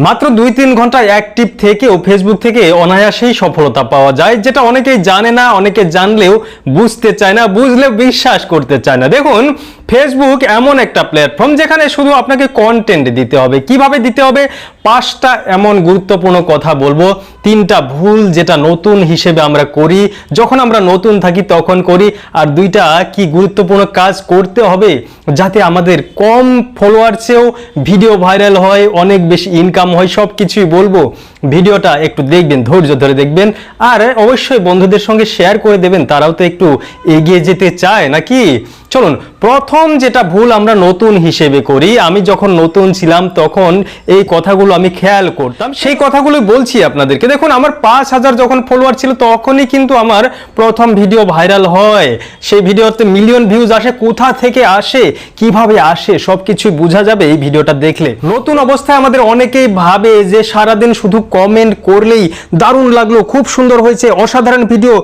মাত্র 2-3 ঘন্টা অ্যাক্টিভ থেকেও ফেসবুক থেকে অনায়াসেই সফলতা পাওয়া যায়, যেটা অনেকেই জানে না, অনেকে জানলেও বুঝতে চায় না, বুঝলেও বিশ্বাস করতে চায় না। দেখুন, ফেসবুক এমন একটা প্ল্যাটফর্ম যেখানে শুধু আপনাকে কন্টেন্ট দিতে হবে। কিভাবে দিতে হবে? 5টা এমন গুরুত্বপূর্ণ কথা বলবো। 3টা ভুল যেটা নতুন হিসেবে আমরা করি, যখন আমরা নতুন থাকি তখন করি, আর 2টা কি গুরুত্বপূর্ণ কাজ করতে হবে যাতে আমাদের কম ফলোয়ার্সেও ভিডিও ভাইরাল হয়, অনেক বেশি ইনকাম হয়। সব কিছুই বলবো। ভিডিওটা একটু দেখবেন, ধৈর্য ধরে দেখবেন, আর অবশ্যই বন্ধুদের সঙ্গে শেয়ার করে দেবেন, তারাও তো একটু এগিয়ে যেতে চায় নাকি। চলুন, প্রথম যেটা ভুল আমরা নতুন হিসেবে করি, আমি যখন নতুন ছিলাম তখন এই কথাগুলো আমি খেয়াল করতাম, সেই কথাগুলো বলছি আপনাদেরকে। দেখুন, আমার 5000 যখন ফলোয়ার ছিল তখনই কিন্তু আমার প্রথম ভিডিও ভাইরাল হয়। সেই ভিডিওতে মিলিয়ন ভিউজ আসে। কোথা থেকে আসে, কিভাবে আসে, সবকিছু বোঝা যাবে এই ভিডিওটা দেখলে। নতুন অবস্থায় আমাদের অনেকেই ভাবে যে সারাদিন শুধু কমেন্ট করলেই দারুণ লাগলো, খুব সুন্দর হয়েছে, অসাধারণ ভিডিও,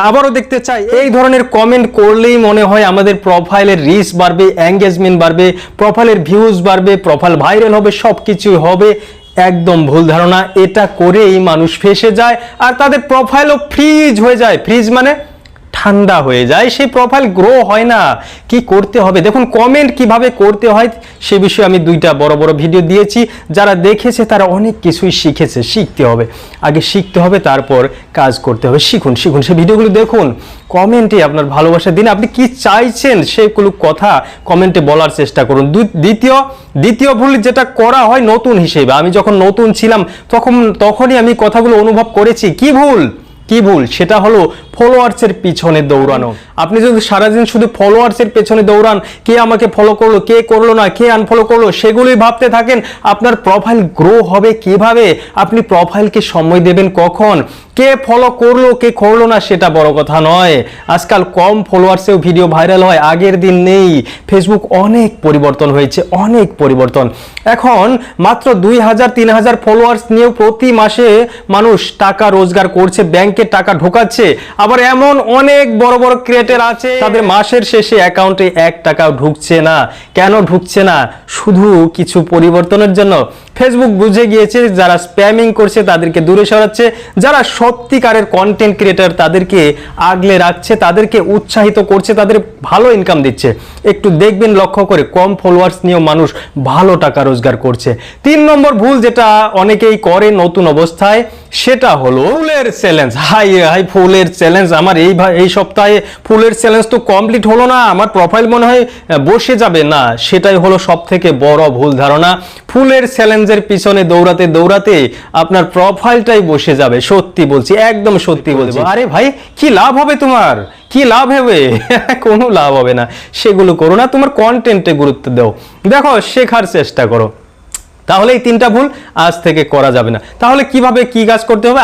আবারও দেখতে চাই, এই ধরনের কমেন্ট করলেই মনে হয় আমাদের প্রোফাইলের রিচ বাড়বে, এঙ্গেজমেন্ট বাড়বে, প্রোফাইলের ভিউজ বাড়বে, প্রোফাইল ভাইরাল হবে, সবকিছু হবে। একদম ভুল ধারণা। এটা করেই মানুষ ফেসে যায় আর তাদের প্রোফাইলও ফ্রিজ হয়ে যায়। ফ্রিজ মানে ঠান্ডা হয়ে যায়, সেই প্রোফাইল গ্রো হয় না। কি করতে হবে দেখুন, কমেন্ট কিভাবে করতে হয় সে বিষয়ে আমি 2টা বড় বড় ভিডিও দিয়েছি। যারা দেখেছে তারা অনেক কিছুই শিখেছে। শিখতে হবে, আগে শিখতে হবে, তারপর কাজ করতে হবে। শিখুন শিখুন, সেই ভিডিওগুলো দেখুন। কমেন্টে আপনার ভালোবাসা দিন, আপনি কি চাইছেন সেগুলো কথা কমেন্টে বলার চেষ্টা করুন। দ্বিতীয় ভুল যেটা করা হয় নতুন হিসেবে, আমি যখন নতুন ছিলাম তখনই আমি কথাগুলো অনুভব করেছি। কি ভুল সেটা হলো ফলোয়ার্সের পিছনে দৌড়ানো। আপনি যদি সারাদিন শুধু ফলোয়ার্সের পেছনে দৌড়ান, কে আমাকে ফলো করলো, কে করলো না, কে আনফলো করলো, সেগুলোই ভাবতে থাকেন, আপনার প্রোফাইল গ্রো হবে কিভাবে? আপনি প্রোফাইলকে সময় দেবেন কখন? কে ফলো করলো, কে করলো না সেটা বড় কথা নয়। আজকাল কম ফলোয়ার্সেও ভিডিও ভাইরাল হয়, আগের দিন নেই। ফেসবুক অনেক পরিবর্তন হয়েছে, অনেক পরিবর্তন। এখন মাত্র 2000-3000 ফলোয়ার্স নিয়েও প্রতি মাসে মানুষ টাকা রোজগার করছে, ব্যাংকে টাকা ঢোকাচ্ছে। আবার এমন অনেক বড় বড় ক্রিয়েটর আছে, তাদের মাসের শেষে অ্যাকাউন্টে 1 টাকাও ঢুকছে না। কেন ঢুকছে না? শুধু কিছু পরিবর্তনের জন্য। ফেসবুক বুঝে গিয়েছে যারা স্প্যামিং করছে তাদেরকে দূরে সরাচ্ছে, যারা সত্যিকারের কন্টেন্ট ক্রিয়েটর তাদেরকে আগলে রাখছে, তাদেরকে উৎসাহিত করছে, তাদের ভালো ইনকাম দিচ্ছে। একটু দেখবেন লক্ষ্য করে, কম ফলোয়ার্স নিয়েও মানুষ ভালো টাকা রোজগার করছে। 3 নম্বর ভুল যেটা অনেকেই করে নতুন অবস্থায়, সেটা হলো ফুলের চ্যালেঞ্জ। হাই ফুলের চ্যালেঞ্জ, আমার এই সপ্তাহে ফুলের চ্যালেঞ্জ তো কমপ্লিট হলো না, আমার প্রোফাইল মনে হয় বসে যাবে না। সেটাই হলো সবথেকে বড় ভুল ধারণা। ফুলের চ্যালেঞ্জের পিছনে দৌড়াতে দৌড়াতে আপনার প্রোফাইলটাই বসে যাবে। সত্যি বলছি, একদম সত্যি বলছি। আরে ভাই, কি লাভ হবে তোমার? কি লাভ হবে? কোনো লাভ হবে না। সেগুলো করো না, তোমার কন্টেন্টে গুরুত্ব দাও। দেখো, শেখার চেষ্টা করো। তাহলে এই 3টা ভুল আজ থেকে করা যাবে না। তাহলে কিভাবে কি কাজ করতে হবে?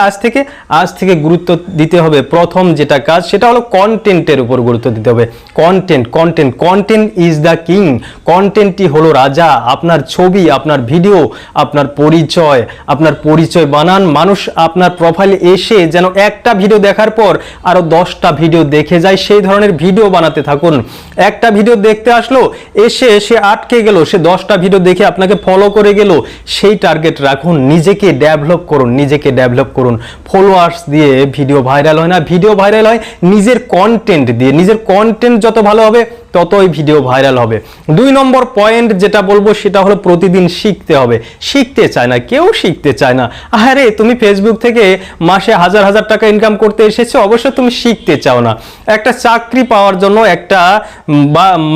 আজ থেকে গুরুত্ব দিতে হবে। প্রথম যেটা কাজ সেটা হলো কন্টেন্টের উপর গুরুত্ব দিতে হবে। Content is the king. কন্টেন্টই হলো রাজা। আপনার ছবি, আপনার ভিডিও, আপনার পরিচয় বানান। মানুষ আপনার প্রোফাইলে এসে যেন একটা ভিডিও দেখার পর আরো 10টা ভিডিও দেখে যায়, সেই ধরনের ভিডিও বানাতে থাকুন। একটা ভিডিও দেখতে আসলো, এসে সে আটকে গেল, সে 10টা ভিডিও দেখে আপনাকে ফলো করে গেল, সেই টার্গেট রাখুন। নিজেকে ডেভেলপ করুন। ফলোয়ার্স দিয়ে ভিডিও ভাইরাল হয় না, ভিডিও ভাইরাল হয় নিজের কন্টেন্ট দিয়ে। নিজের কন্টেন্ট যত ভালো হবে ততই ভিডিও ভাইরাল হবে। 2 নম্বর পয়েন্ট যেটা বলবো সেটা হলো প্রতিদিন শিখতে হবে। শিখতে চায় না কেউ, শিখতে চায় না। আরে তুমি ফেসবুক থেকে মাসে হাজার টাকা ইনকাম করতে এসেছো, অবশ্য তুমি শিখতে চাও না। একটা চাকরি পাওয়ার জন্য একটা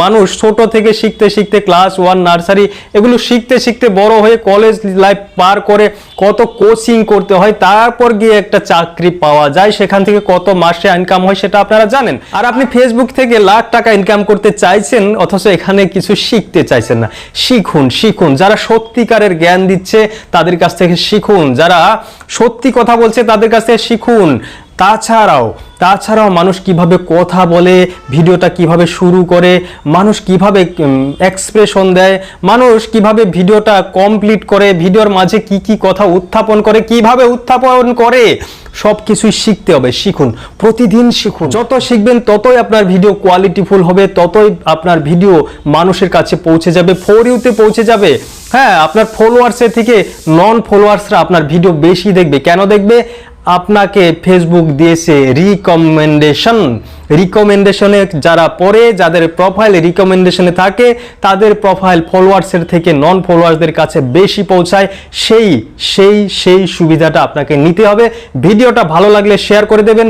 মানুষ ছোট থেকে শিখতে ক্লাস 1 নার্সারি এগুলো শিখতে বড় হয়ে কলেজ লাইফ পার করে কত কোচিং করতে হয়, তারপর গিয়ে একটা চাকরি পাওয়া যায়। সেখান থেকে কত মাসে ইনকাম হয় সেটা আপনারা জানেন। আর আপনি ফেসবুক থেকে লাখ টাকা ইনকাম করতে চাইছেন, অথচ এখানে কিছু শিখতে চাইছেন না। শিখুন। যারা সত্যিকারের জ্ঞান দিচ্ছে তাদের কাছ থেকে শিখুন, যারা সত্যি কথা বলছে তাদের কাছ থেকে শিখুন। তাছাড়াও মানুষ কিভাবে কথা বলে, ভিডিওটা কিভাবে শুরু করে, মানুষ কিভাবে এক্সপ্রেশন দেয়, মানুষ কিভাবে ভিডিওটা কমপ্লিট করে, ভিডিওর মাঝে কি কি কথা উত্থাপন করে, কিভাবে উত্থাপন করে, সব কিছুই শিখতে হবে। শিখুন, প্রতিদিন শিখুন। যত শিখবেন ততই আপনার ভিডিও কোয়ালিটিফুল হবে, ততই আপনার ভিডিও মানুষের কাছে পৌঁছে যাবে, ফর ইউতে পৌঁছে যাবে। হ্যাঁ, আপনার ফলোয়ার্সের থেকে নন ফলোয়ার্সরা আপনার ভিডিও বেশি দেখবে। কেন দেখবে? আপনাকে ফেসবুক দিয়েছে রিকমেন্ডেশনে যারা পড়ে, যাদের প্রোফাইল রিকমেন্ডেশনে থাকে, তাদের প্রোফাইল ফলোয়ার্সের থেকে নন ফলোয়ার্সদের কাছে বেশি পৌঁছায়। সেই সুবিধাটা আপনাকে নিতে হবে। ভিডিওটা ভালো লাগলে শেয়ার করে দেবেন।